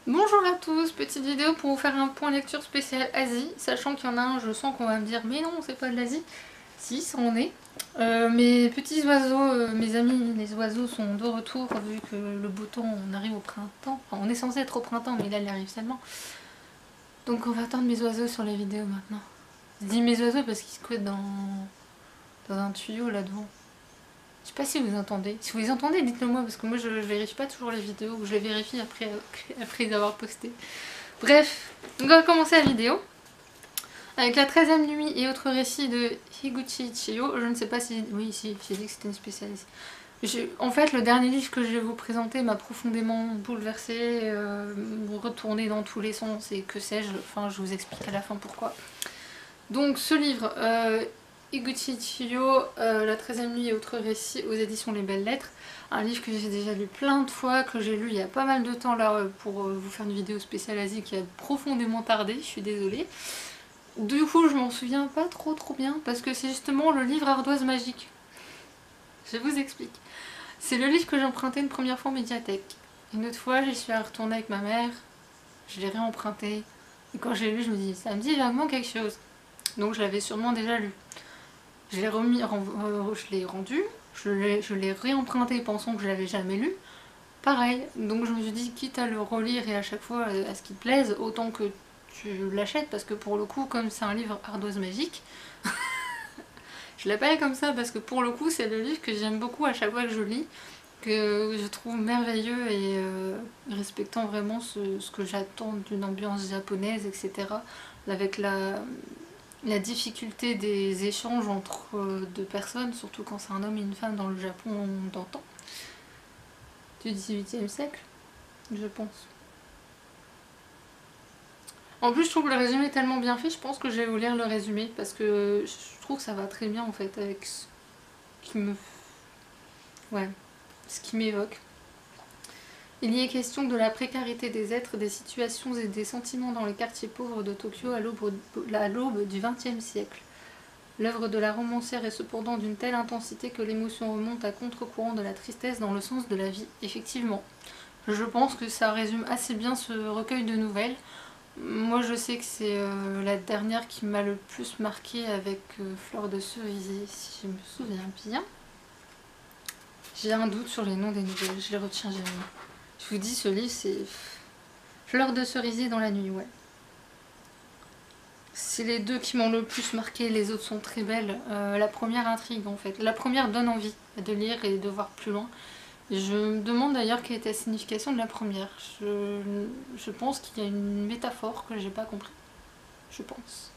Bonjour à tous, petite vidéo pour vous faire un point lecture spécial Asie, sachant qu'il y en a un, je sens qu'on va me dire mais non c'est pas de l'Asie. Si, ça en est. Mes petits oiseaux, mes amis les oiseaux sont de retour vu que le beau temps, on arrive au printemps. Enfin on est censé être au printemps mais là il arrive seulement. Donc on va attendre mes oiseaux sur les vidéos maintenant. Je dis mes oiseaux parce qu'ils se couettent dans un tuyau là devant. Je sais pas si vous entendez. Si vous les entendez, dites-le moi parce que moi je vérifie pas toujours les vidéos ou je les vérifie après les avoir postées. Bref, on va commencer la vidéo avec la 13e nuit et autres récits de Higuchi Chiyo. Je ne sais pas si... Oui, si, j'ai dit que c'était une spécialiste. En fait, le dernier livre que je vais vous présenter m'a profondément bouleversée, retourné dans tous les sens et que sais-je. Enfin, je vous explique à la fin pourquoi. Donc, ce livre, Higuchi Chiyo, la 13e nuit et autres récits aux éditions Les Belles Lettres. Un livre que j'ai déjà lu plein de fois, que j'ai lu il y a pas mal de temps là pour vous faire une vidéo spéciale Asie qui a profondément tardé, je suis désolée. Du coup je m'en souviens pas trop bien parce que c'est justement le livre Ardoise Magique. Je vous explique. C'est le livre que j'ai emprunté une première fois en médiathèque. Une autre fois j'y suis retournée avec ma mère, je l'ai réemprunté. Et quand je l'ai lu je me dis ça me dit vaguement quelque chose. Donc je l'avais sûrement déjà lu. Je l'ai rendu, je l'ai réemprunté pensant que je l'avais jamais lu. Pareil, donc je me suis dit quitte à le relire et à chaque fois à ce qu'il te plaise, autant que tu l'achètes parce que pour le coup comme c'est un livre Ardoise Magique, je l'appelle comme ça parce que pour le coup c'est le livre que j'aime beaucoup à chaque fois que je lis, que je trouve merveilleux et respectant vraiment ce que j'attends d'une ambiance japonaise, etc. Avec la difficulté des échanges entre deux personnes, surtout quand c'est un homme et une femme dans le Japon d'antan, du XVIIIe siècle, je pense. En plus, je trouve que le résumé est tellement bien fait, je pense que je vais vous lire le résumé parce que je trouve que ça va très bien en fait avec ce qui me. Ouais, ce qui m'évoque. Il y est question de la précarité des êtres, des situations et des sentiments dans les quartiers pauvres de Tokyo à l'aube du XXe siècle. L'œuvre de la romancière est cependant d'une telle intensité que l'émotion remonte à contre-courant de la tristesse dans le sens de la vie. Effectivement, je pense que ça résume assez bien ce recueil de nouvelles. Moi je sais que c'est la dernière qui m'a le plus marqué avec Fleur de Cerisier, si je me souviens bien. J'ai un doute sur les noms des nouvelles, je les retiens jamais. Je vous dis, ce livre c'est Fleur de Cerisier dans la nuit, ouais. C'est les deux qui m'ont le plus marqué, les autres sont très belles. La première intrigue en fait, la première donne envie de lire et de voir plus loin. Je me demande d'ailleurs quelle était la signification de la première. Je pense qu'il y a une métaphore que j'ai pas compris. Je pense.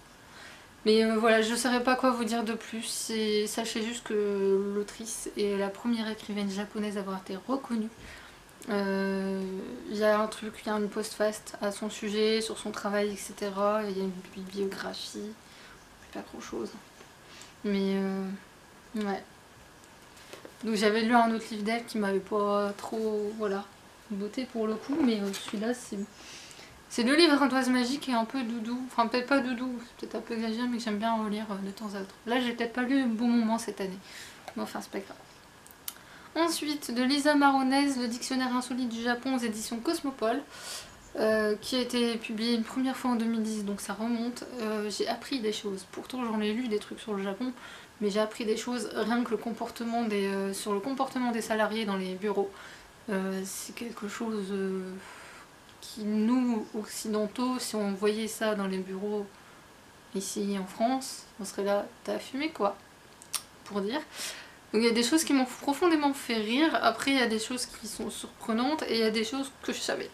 Mais voilà, je ne saurais pas quoi vous dire de plus. Sachez juste que l'autrice est la première écrivaine japonaise à avoir été reconnue. Il y a un truc, il y a une postface à son sujet, sur son travail, etc. Il y a une biographie. Pas grand chose. Mais ouais. Donc j'avais lu un autre livre d'elle qui m'avait pas trop, voilà, beauté pour le coup, mais celui-là c'est le livre Ardoise Magique et un peu doudou, enfin peut-être pas doudou, c'est peut-être un peu exagéré mais j'aime bien relire de temps à autre. Là j'ai peut-être pas lu un bon moment cette année, mais enfin c'est pas grave. Ensuite de Lisa Maronez, le dictionnaire insolite du Japon aux éditions Cosmopole, qui a été publié une première fois en 2010, donc ça remonte. J'ai appris des choses, pourtant j'en ai lu des trucs sur le Japon, mais j'ai appris des choses rien que sur le comportement des salariés dans les bureaux. C'est quelque chose qui, nous, occidentaux, si on voyait ça dans les bureaux ici en France, on serait là, t'as fumé quoi, pour dire. Donc il y a des choses qui m'ont profondément fait rire, après il y a des choses qui sont surprenantes, et il y a des choses que je savais.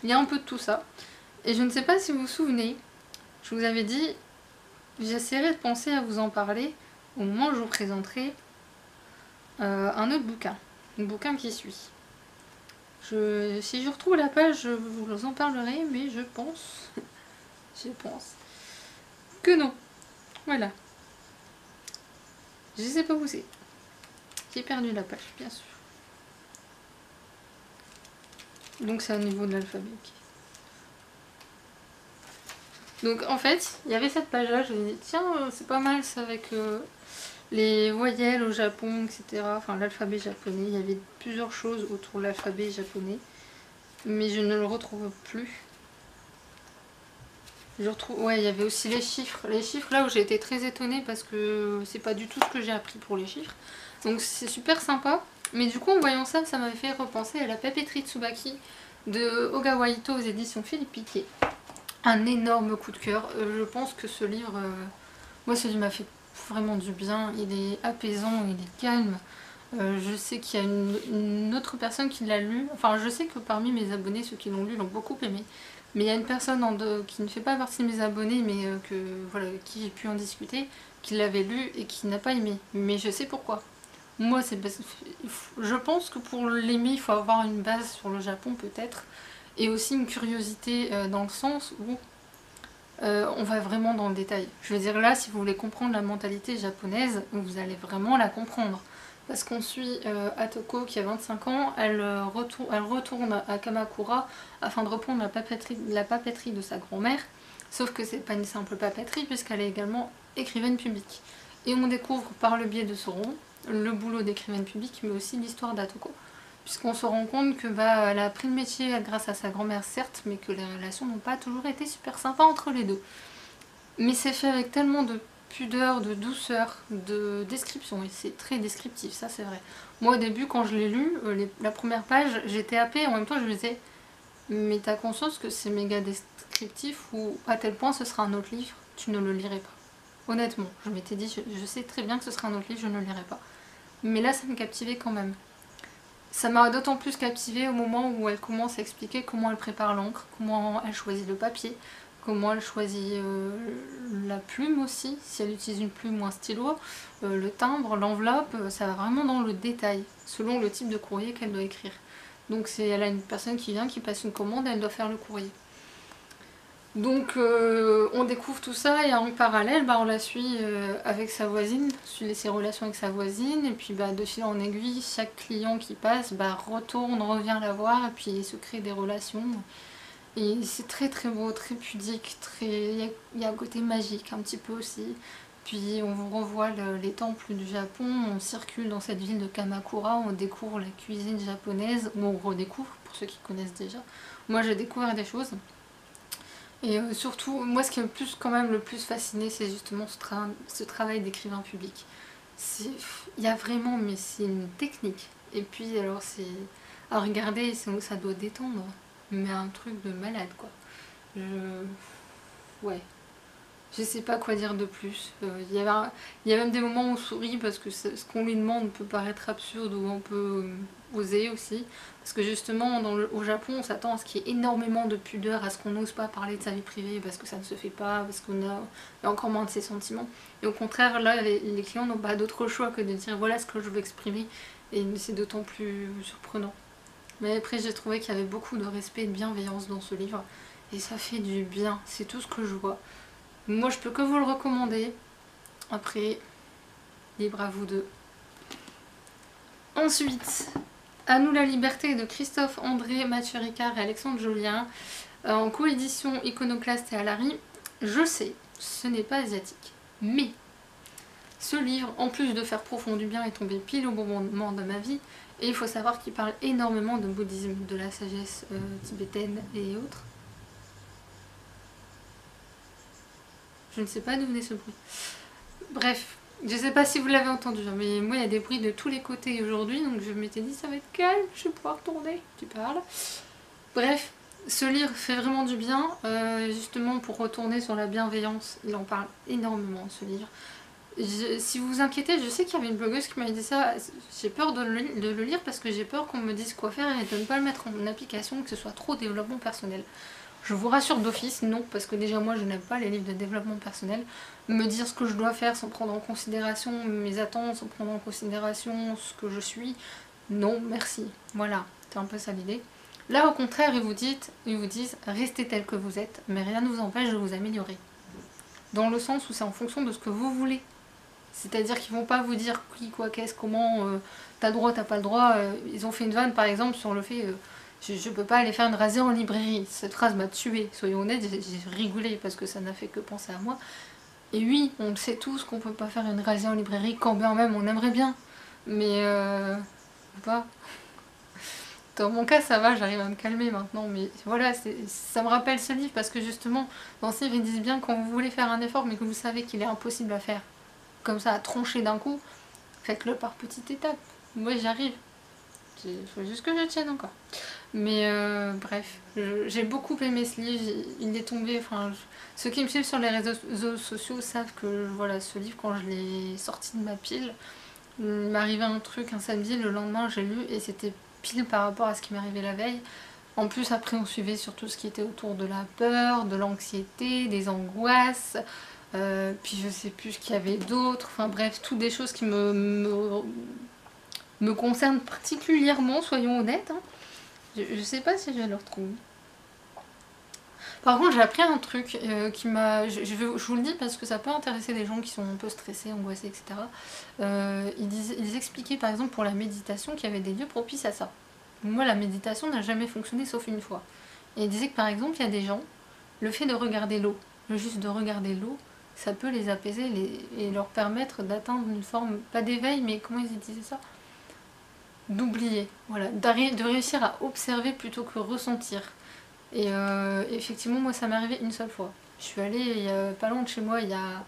Il y a un peu de tout ça. Et je ne sais pas si vous vous souvenez, je vous avais dit, j'essaierai de penser à vous en parler au moment où je vous présenterai un autre bouquin. Un bouquin qui suit. Si je retrouve la page, je vous en parlerai, mais je pense que non. Voilà. Je sais pas où c'est. J'ai perdu la page, bien sûr. Donc c'est au niveau de l'alphabet. Donc en fait, il y avait cette page-là, je me dis tiens, c'est pas mal ça avec les voyelles au Japon, etc. Enfin l'alphabet japonais, il y avait plusieurs choses autour de l'alphabet japonais. mais je ne le retrouve plus. Je retrouve, ouais, il y avait aussi les chiffres. Les chiffres, là où j'ai été très étonnée parce que c'est pas du tout ce que j'ai appris pour les chiffres. Donc c'est super sympa. Mais du coup, en voyant ça, ça m'avait fait repenser à la papeterie Tsubaki de Ogawa Ito aux éditions Philippe Piquet. Un énorme coup de cœur. Je pense que ce livre, moi, ça m'a fait vraiment du bien. Il est apaisant, il est calme. Je sais qu'il y a une autre personne qui l'a lu. Enfin, je sais que parmi mes abonnés, ceux qui l'ont lu l'ont beaucoup aimé. Mais il y a une personne qui ne fait pas partie de mes abonnés, mais voilà, avec qui j'ai pu en discuter, qui l'avait lu et qui n'a pas aimé. Mais je sais pourquoi. Moi, c'est parce que je pense que pour l'aimer, il faut avoir une base sur le Japon peut-être. Et aussi une curiosité dans le sens où on va vraiment dans le détail. Je veux dire là, si vous voulez comprendre la mentalité japonaise, vous allez vraiment la comprendre. Parce qu'on suit Atoko qui a 25 ans, elle retourne à Kamakura afin de reprendre la papeterie de sa grand-mère. Sauf que c'est pas une simple papeterie puisqu'elle est également écrivaine publique. Et on découvre par le biais de ce roman le boulot d'écrivaine publique mais aussi l'histoire d'Atoko. Puisqu'on se rend compte que elle a appris le métier grâce à sa grand-mère certes, mais que les relations n'ont pas toujours été super sympas entre les deux. Mais c'est fait avec tellement de pudeur, de douceur, de description, et c'est très descriptif, ça c'est vrai. Moi au début quand je l'ai lu, la première page, j'étais happée, en même temps je me disais, mais t'as conscience que c'est méga descriptif ou à tel point ce sera un autre livre, tu ne le lirais pas. Honnêtement, je m'étais dit, je sais très bien que ce sera un autre livre, je ne le lirai pas. Mais là ça me captivait quand même. Ça m'a d'autant plus captivée au moment où elle commence à expliquer comment elle prépare l'encre, comment elle choisit le papier, comment elle choisit la plume aussi, si elle utilise une plume ou un stylo, le timbre, l'enveloppe, ça va vraiment dans le détail, selon le type de courrier qu'elle doit écrire. Donc elle a une personne qui vient, qui passe une commande, elle doit faire le courrier. Donc on découvre tout ça et en parallèle on la suit avec sa voisine, suit ses relations avec sa voisine et puis de fil en aiguille chaque client qui passe retourne, revient la voir et puis il se crée des relations et c'est très très beau, très pudique, il y a un côté magique un petit peu aussi. Puis on revoit les temples du Japon, on circule dans cette ville de Kamakura, on découvre la cuisine japonaise, ou on redécouvre pour ceux qui connaissent déjà. Moi j'ai découvert des choses. Et surtout, moi ce qui m'a quand même le plus fasciné, c'est justement ce travail d'écrivain public. Il y a vraiment, mais c'est une technique. Et puis alors c'est à regarder, ça doit détendre. Mais un truc de malade quoi. Ouais. Je sais pas quoi dire de plus. Il y a même des moments où on sourit parce que ce qu'on lui demande peut paraître absurde ou on peut oser aussi. Parce que justement, au Japon, on s'attend à ce qu'il y ait énormément de pudeur, à ce qu'on n'ose pas parler de sa vie privée parce que ça ne se fait pas, parce qu'il y a encore moins de ses sentiments. Et au contraire, là, les clients n'ont pas d'autre choix que de dire voilà ce que je veux exprimer. Et c'est d'autant plus surprenant. Mais après, j'ai trouvé qu'il y avait beaucoup de respect et de bienveillance dans ce livre. Et ça fait du bien, c'est tout ce que je vois. Moi, je peux que vous le recommander. Après, libre à vous deux. Ensuite, À nous la liberté de Christophe André, Mathieu Ricard et Alexandre Jolien. En coédition Iconoclaste et Alary. Je sais, ce n'est pas asiatique. Mais ce livre, en plus de faire profond du bien, est tombé pile au bon moment de ma vie. Et il faut savoir qu'il parle énormément de bouddhisme, de la sagesse tibétaine et autres. Je ne sais pas d'où venait ce bruit. Bref, je ne sais pas si vous l'avez entendu, mais moi il y a des bruits de tous les côtés aujourd'hui, donc je m'étais dit ça va être calme, je vais pouvoir tourner. Tu parles. Bref, ce livre fait vraiment du bien. Justement, pour retourner sur la bienveillance, il en parle énormément ce livre. Si vous vous inquiétez, je sais qu'il y avait une blogueuse qui m'avait dit ça, j'ai peur de le lire parce que j'ai peur qu'on me dise quoi faire et de ne pas le mettre en application, que ce soit trop développement personnel. Je vous rassure d'office, non, parce que déjà moi je n'aime pas les livres de développement personnel. Me dire ce que je dois faire sans prendre en considération mes attentes, sans prendre en considération ce que je suis, non merci. Voilà, c'est un peu ça l'idée. Là au contraire ils vous disent restez tel que vous êtes, mais rien ne vous empêche de vous améliorer. Dans le sens où c'est en fonction de ce que vous voulez. C'est-à-dire qu'ils vont pas vous dire qui, quoi, qu'est-ce, comment, t'as le droit, t'as pas le droit. Ils ont fait une vanne par exemple sur le fait je peux pas aller faire une rasée en librairie. Cette phrase m'a tuée, soyons honnêtes, j'ai rigolé parce que ça n'a fait que penser à moi. Et oui, on le sait tous qu'on peut pas faire une rasée en librairie quand bien même on aimerait bien. Mais pas. Dans mon cas, ça va, j'arrive à me calmer maintenant, mais voilà, ça me rappelle ce livre parce que justement, dans ce livre, ils disent bien quand vous voulez faire un effort mais que vous savez qu'il est impossible à faire, comme ça, à trancher d'un coup, faites-le par petites étapes. Moi, j'y arrive. Il faut juste que je tienne encore. Mais bref, j'ai beaucoup aimé ce livre, il est tombé, enfin, ceux qui me suivent sur les réseaux sociaux savent que voilà, ce livre, quand je l'ai sorti de ma pile, il m'arrivait un truc un samedi, le lendemain j'ai lu et c'était pile par rapport à ce qui m'arrivait la veille. En plus après on suivait sur tout ce qui était autour de la peur, de l'anxiété, des angoisses, puis je sais plus ce qu'il y avait d'autre, enfin bref, toutes des choses qui me concernent particulièrement, soyons honnêtes. Hein. Je sais pas si je vais le retrouver. Par contre j'ai appris un truc qui m'a... Je vous le dis parce que ça peut intéresser des gens qui sont un peu stressés, angoissés, etc. Ils expliquaient par exemple pour la méditation qu'il y avait des lieux propices à ça. Moi la méditation n'a jamais fonctionné sauf une fois. Et ils disaient que par exemple il y a des gens, le fait de regarder l'eau, juste de regarder l'eau, ça peut les apaiser et leur permettre d'atteindre une forme, pas d'éveil, mais comment ils disaient ça, d'oublier, voilà, de réussir à observer plutôt que ressentir. Et effectivement, moi ça m'est arrivé une seule fois. Je suis allée, il y a pas loin de chez moi, il y a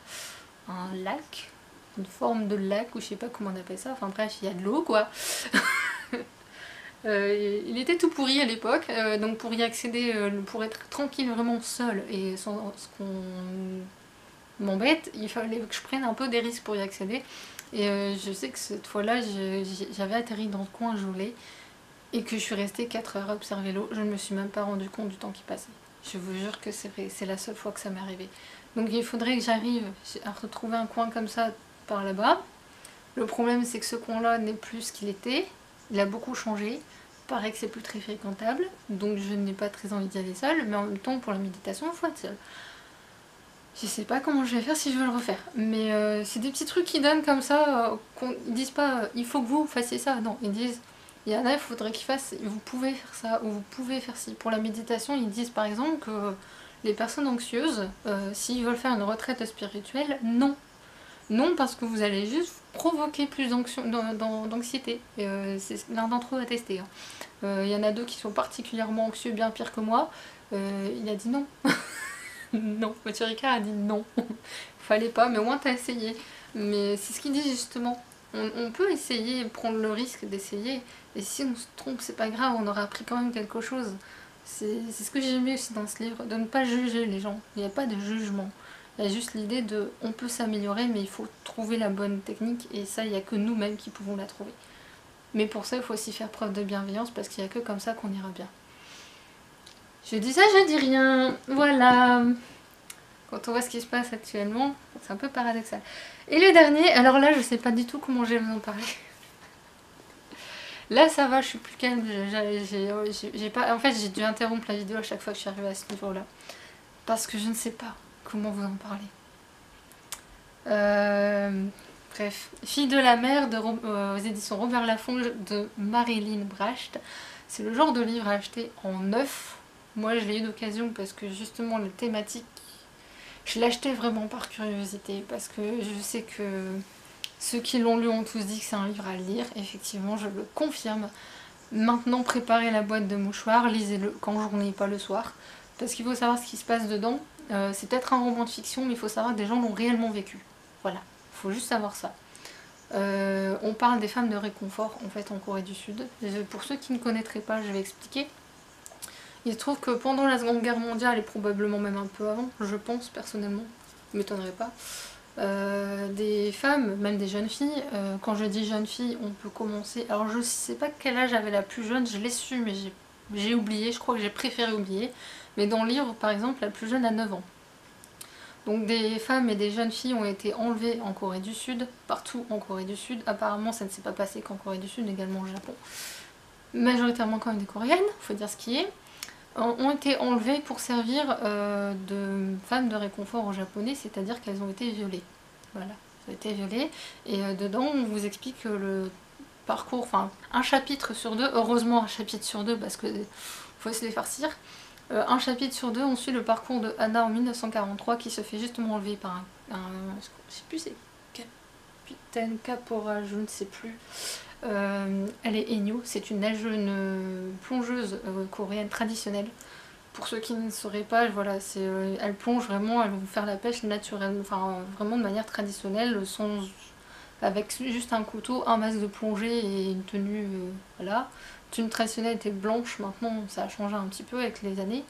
un lac, une forme de lac, ou je sais pas comment on appelle ça, enfin bref, il y a de l'eau quoi. Il était tout pourri à l'époque, donc pour y accéder, pour être tranquille, vraiment seule, et sans qu'on m'embête, il fallait que je prenne un peu des risques pour y accéder. Et je sais que cette fois-là, j'avais atterri dans le coin gelé, et que je suis restée 4 heures à observer l'eau, je ne me suis même pas rendu compte du temps qui passait. Je vous jure que c'est vrai, c'est la seule fois que ça m'est arrivé. Donc il faudrait que j'arrive à retrouver un coin comme ça par là-bas. Le problème c'est que ce coin-là n'est plus ce qu'il était, il a beaucoup changé. Il paraît que c'est plus très fréquentable, donc je n'ai pas très envie d'y aller seule, mais en même temps pour la méditation il faut être seule. Je sais pas comment je vais faire si je veux le refaire, mais c'est des petits trucs qui donnent comme ça, ils disent pas il faut que vous fassiez ça, non, ils disent il y en a, il faudrait qu'ils fassent, vous pouvez faire ça, ou vous pouvez faire ci. Pour la méditation, ils disent par exemple que les personnes anxieuses, s'ils veulent faire une retraite spirituelle, non. Non, parce que vous allez juste provoquer plus d'anxiété. C'est l'un d'entre eux a testé. Hein. Il y en a deux qui sont particulièrement anxieux, bien pire que moi. Il a dit non. Non, Mathieu Ricard a dit non. Fallait pas, mais au moins t'as essayé. Mais c'est ce qu'il dit justement. On peut essayer, prendre le risque d'essayer, et si on se trompe, c'est pas grave, on aura appris quand même quelque chose. C'est ce que j'ai aimé aussi dans ce livre, de ne pas juger les gens. Il n'y a pas de jugement. Il y a juste l'idée de on peut s'améliorer, mais il faut trouver la bonne technique, et ça, il n'y a que nous-mêmes qui pouvons la trouver. Mais pour ça, il faut aussi faire preuve de bienveillance, parce qu'il n'y a que comme ça qu'on ira bien. Je dis ça, je dis rien. Voilà. Quand on voit ce qui se passe actuellement, c'est un peu paradoxal. Et le dernier, alors là je sais pas du tout comment je vais vous en parler. Là ça va, je suis plus calme, en fait j'ai dû interrompre la vidéo à chaque fois que je suis arrivée à ce niveau-là. Parce que je ne sais pas comment vous en parler. Bref, Fille de la mer aux éditions Robert Laffont de Marilyn Bracht. C'est le genre de livre à acheter en neuf. Moi je l'ai eu d'occasion parce que justement la thématique, je l'ai acheté vraiment par curiosité parce que je sais que ceux qui l'ont lu ont tous dit que c'est un livre à lire. Effectivement, je le confirme. Maintenant, préparez la boîte de mouchoirs, lisez-le quand j'en ai pas le soir. Parce qu'il faut savoir ce qui se passe dedans. C'est peut-être un roman de fiction, mais il faut savoir que des gens l'ont réellement vécu. Voilà, il faut juste savoir ça. On parle des femmes de réconfort en fait en Corée du Sud. Pour ceux qui ne connaîtraient pas, je vais expliquer. Il se trouve que pendant la Seconde Guerre mondiale, et probablement même un peu avant, je pense personnellement, ne m'étonnerait pas, des femmes, même des jeunes filles, quand je dis jeunes filles, on peut commencer, alors je sais pas quel âge avait la plus jeune, je l'ai su mais j'ai oublié, je crois que j'ai préféré oublier, mais dans le livre par exemple la plus jeune a 9 ans. Donc des femmes et des jeunes filles ont été enlevées en Corée du Sud, partout en Corée du Sud, apparemment ça ne s'est pas passé qu'en Corée du Sud, également au Japon, majoritairement quand même des Coréennes, faut dire ce qui est, ont été enlevées pour servir de femmes de réconfort aux Japonais, c'est-à-dire qu'elles ont été violées. Voilà, elles ont été violées, et dedans on vous explique le parcours, enfin un chapitre sur deux, heureusement un chapitre sur deux parce que faut se les farcir, un chapitre sur deux on suit le parcours de Anna en 1943 qui se fait justement enlever par je sais plus c'est capitaine, caporal, je ne sais plus, Elle est Haenyeo, c'est une nageuse, une plongeuse coréenne traditionnelle. Pour ceux qui ne sauraient pas, voilà, elle plonge vraiment, elle va faire la pêche naturelle, enfin vraiment de manière traditionnelle, avec juste un couteau, un masque de plongée et une tenue, voilà. La tenue traditionnelle était blanche, maintenant ça a changé un petit peu avec les années.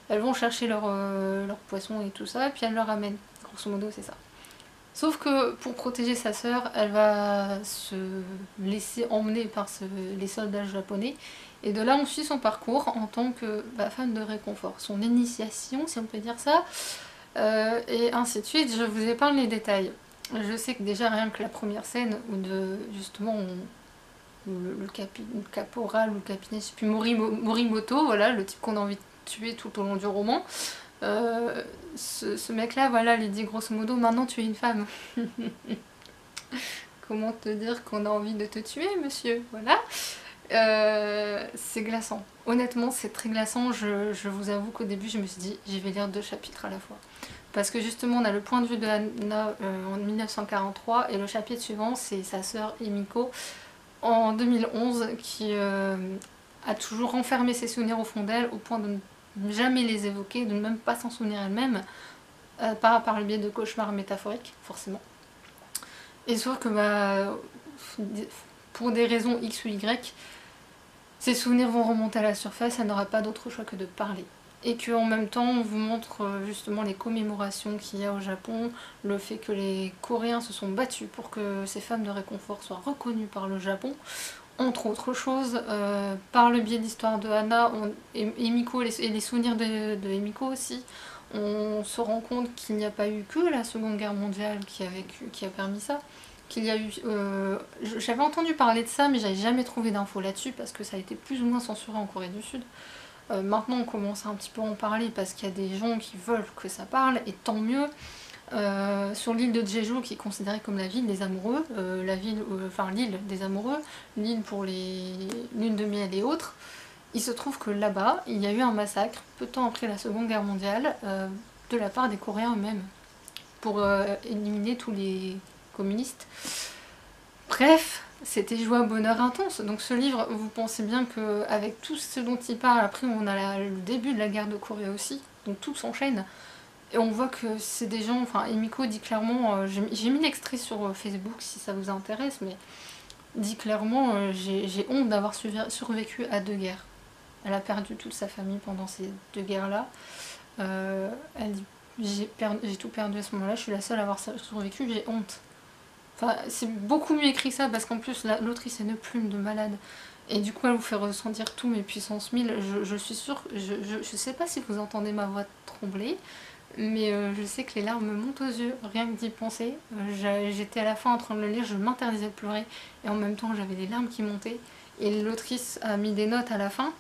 Elles vont chercher leur poisson et tout ça, puis elles le ramènent. Grosso modo, c'est ça. Sauf que pour protéger sa sœur, elle va se laisser emmener par les soldats japonais. Et de là, on suit son parcours en tant que femme de réconfort. Son initiation, si on peut dire ça, et ainsi de suite. Je vous épargne les détails. Je sais que déjà, rien que la première scène où justement le caporal ou le capitaine, je sais plus, Morimoto, voilà, le type qu'on a envie de tuer tout au long du roman, ce mec-là, voilà, lui dit grosso modo, maintenant tu es une femme. Comment te dire qu'on a envie de te tuer, monsieur? Voilà. C'est glaçant. Honnêtement, c'est très glaçant. Je vous avoue qu'au début, je me suis dit, je vais lire 2 chapitres à la fois. Parce que justement, on a le point de vue de Hana en 1943, et le chapitre suivant, c'est sa sœur Emiko en 2011, qui a toujours renfermé ses souvenirs au fond d'elle, au point de ne jamais les évoquer, de ne même pas s'en souvenir elle-même, par le biais de cauchemars métaphoriques, forcément. Et sauf que pour des raisons X ou Y, ces souvenirs vont remonter à la surface, elle n'aura pas d'autre choix que de parler. Et qu'en même temps, on vous montre justement les commémorations qu'il y a au Japon, le fait que les Coréens se sont battus pour que ces femmes de réconfort soient reconnues par le Japon, entre autres choses, par le biais de l'histoire de Hana et Emiko et les souvenirs de Emiko aussi, on se rend compte qu'il n'y a pas eu que la Seconde Guerre mondiale qui a permis ça, qu'il y a eu... j'avais entendu parler de ça, mais j'avais jamais trouvé d'infos là-dessus, parce que ça a été plus ou moins censuré en Corée du Sud. Maintenant on commence à un petit peu en parler, parce qu'il y a des gens qui veulent que ça parle, et tant mieux. Sur l'île de Jeju, qui est considérée comme la ville des amoureux, l'île des amoureux, l'île pour les lunes de miel et autres, il se trouve que là-bas, il y a eu un massacre, peu de temps après la Seconde Guerre mondiale, de la part des Coréens eux-mêmes, pour éliminer tous les communistes. Bref, c'était joie, bonheur intense. Donc ce livre, vous pensez bien qu'avec tout ce dont il parle, après on a le début de la guerre de Corée aussi, donc tout s'enchaîne. Et on voit que c'est des gens, enfin Emiko dit clairement, j'ai mis l'extrait sur Facebook si ça vous intéresse, mais dit clairement, j'ai honte d'avoir survécu à 2 guerres. Elle a perdu toute sa famille pendant ces 2 guerres-là. Elle dit, j'ai tout perdu à ce moment-là, je suis la seule à avoir survécu, j'ai honte. Enfin, c'est beaucoup mieux écrit que ça, parce qu'en plus, l'autrice a une plume de malade. Et du coup, elle vous fait ressentir tous mes puissances 1000. Je suis sûre, je sais pas si vous entendez ma voix trembler, mais je sais que les larmes me montent aux yeux, rien que d'y penser. J'étais à la fin en train de le lire, je m'interdisais de pleurer, et en même temps j'avais des larmes qui montaient. Et l'autrice a mis des notes à la fin.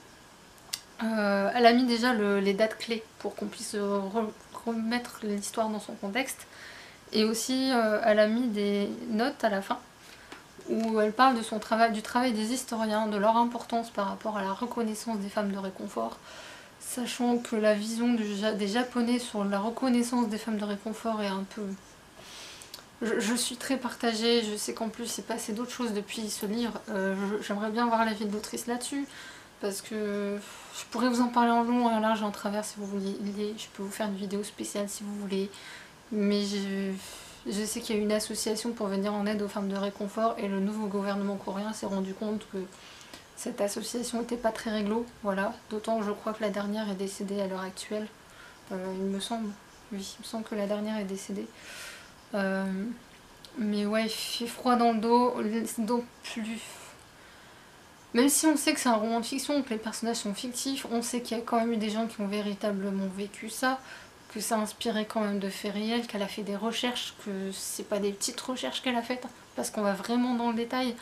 Elle a mis déjà les dates clés pour qu'on puisse remettre l'histoire dans son contexte. Et aussi, elle a mis des notes à la fin, où elle parle de du travail des historiens, de leur importance par rapport à la reconnaissance des femmes de réconfort, sachant que la vision des Japonais sur la reconnaissance des femmes de réconfort est un peu... Je suis très partagée, je sais qu'en plus il s'est passé d'autres choses depuis ce livre, j'aimerais bien voir l'avis de l'autrice là-dessus, parce que je pourrais vous en parler en long et en large et en travers si vous voulez, je peux vous faire une vidéo spéciale si vous voulez, mais je sais qu'il y a une association pour venir en aide aux femmes de réconfort, et le nouveau gouvernement coréen s'est rendu compte que cette association n'était pas très réglo, voilà. D'autant je crois que la dernière est décédée à l'heure actuelle, il me semble. Oui, il me semble que la dernière est décédée. Mais ouais, il fait froid dans le dos, donc plus... Même si on sait que c'est un roman de fiction, que les personnages sont fictifs, on sait qu'il y a quand même eu des gens qui ont véritablement vécu ça, que ça a inspiré quand même de faits réels, qu'elle a fait des recherches, que c'est pas des petites recherches qu'elle a faites, parce qu'on va vraiment dans le détail.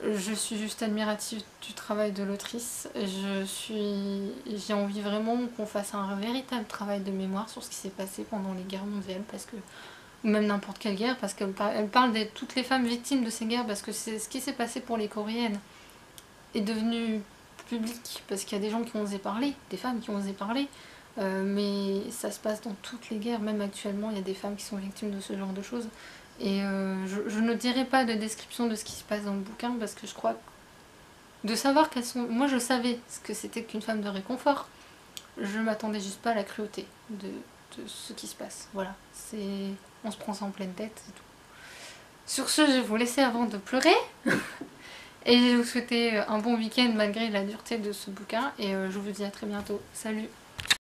Je suis juste admirative du travail de l'autrice. J'ai envie vraiment qu'on fasse un véritable travail de mémoire sur ce qui s'est passé pendant les guerres mondiales, parce que, ou même n'importe quelle guerre, parce qu'elle parle de toutes les femmes victimes de ces guerres, parce que c'est ce qui s'est passé pour les Coréennes est devenu public, parce qu'il y a des gens qui ont osé parler, des femmes qui ont osé parler, mais ça se passe dans toutes les guerres, même actuellement il y a des femmes qui sont victimes de ce genre de choses. Et je ne dirai pas de description de ce qui se passe dans le bouquin parce que je crois de savoir qu'elles sont... Moi je savais ce que c'était qu'une femme de réconfort. Je m'attendais juste pas à la cruauté de ce qui se passe. Voilà, on se prend ça en pleine tête et tout. Sur ce, je vais vous laisser avant de pleurer. Et je vais vous souhaiter un bon week-end malgré la dureté de ce bouquin. Et je vous dis à très bientôt. Salut!